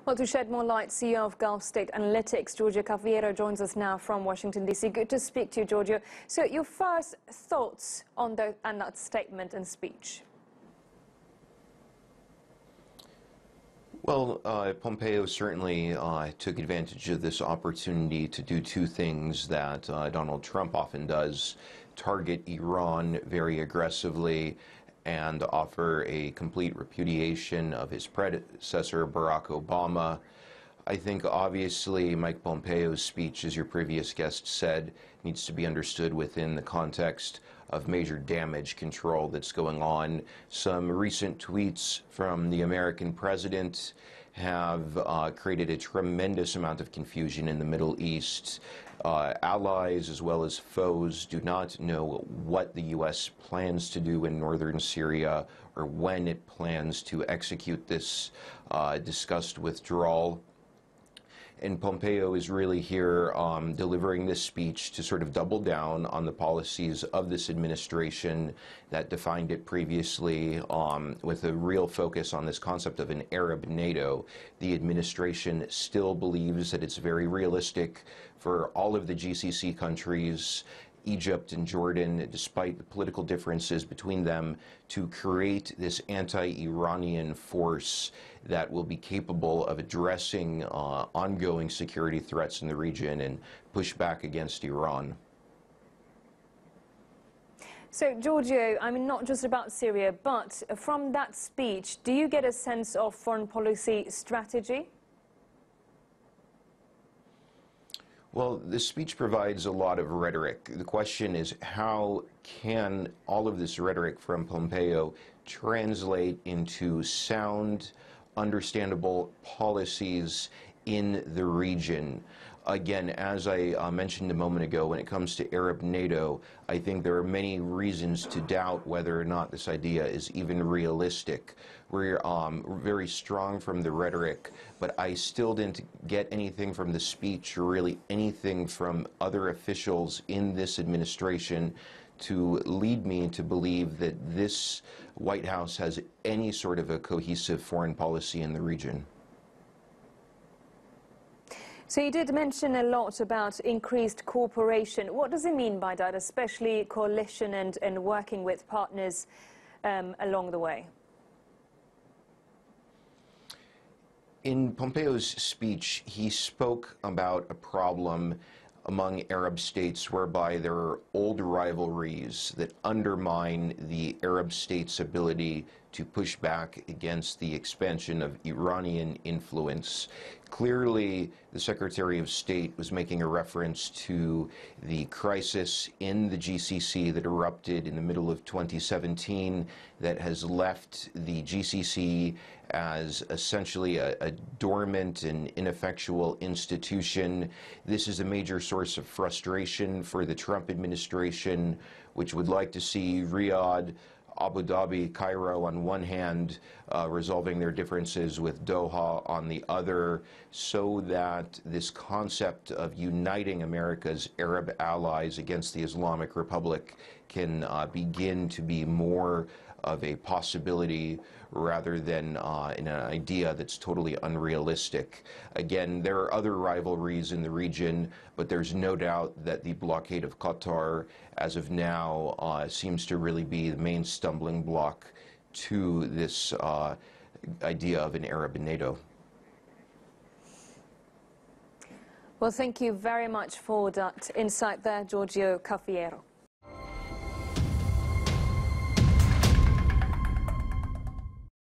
Well, to shed more light, CEO of Gulf State Analytics, Giorgio Cafiero, joins us now from Washington, D.C. Good to speak to you, Giorgio. So your first thoughts on that statement and speech? Well, Pompeo certainly took advantage of this opportunity to do two things that Donald Trump often does: target Iran very aggressively and offer a complete repudiation of his predecessor, Barack Obama. I think obviously Mike Pompeo's speech, as your previous guest said, needs to be understood within the context of major damage control that's going on. Some recent tweets from the American president have created a tremendous amount of confusion in the Middle East. Allies as well as foes do not know what the U.S. plans to do in northern Syria or when it plans to execute this discussed withdrawal. And Pompeo is really here delivering this speech to sort of double down on the policies of this administration that defined it previously, with a real focus on this concept of an Arab NATO. The administration still believes that it's very realistic for all of the GCC countries, Egypt and Jordan, despite the political differences between them, to create this anti-Iranian force that will be capable of addressing ongoing security threats in the region and push back against Iran. So, Giorgio, I mean, not just about Syria, but from that speech, do you get a sense of foreign policy strategy? Well, this speech provides a lot of rhetoric. The question is, how can all of this rhetoric from Pompeo translate into sound, understandable policies in the region? Again, as I mentioned a moment ago, when it comes to Arab NATO, I think there are many reasons to doubt whether or not this idea is even realistic. We're very strong from the rhetoric, but I still didn't get anything from the speech or really anything from other officials in this administration to lead me to believe that this White House has any sort of a cohesive foreign policy in the region. So you did mention a lot about increased cooperation. What does it mean by that, especially coalition and working with partners along the way? In Pompeo's speech, he spoke about a problem among Arab states whereby there are old rivalries that undermine the Arab states' ability to push back against the expansion of Iranian influence. Clearly, the Secretary of State was making a reference to the crisis in the GCC that erupted in the middle of 2017 that has left the GCC as essentially a dormant and ineffectual institution. This is a major source of frustration for the Trump administration, which would like to see Riyadh, Abu Dhabi, Cairo on one hand, resolving their differences with Doha on the other, so that this concept of uniting America's Arab allies against the Islamic Republic can begin to be more of a possibility rather than an idea that's totally unrealistic. Again, there are other rivalries in the region, but there's no doubt that the blockade of Qatar, as of now, seems to really be the main stumbling block to this idea of an Arab NATO. Well, thank you very much for that insight there, Giorgio Cafiero.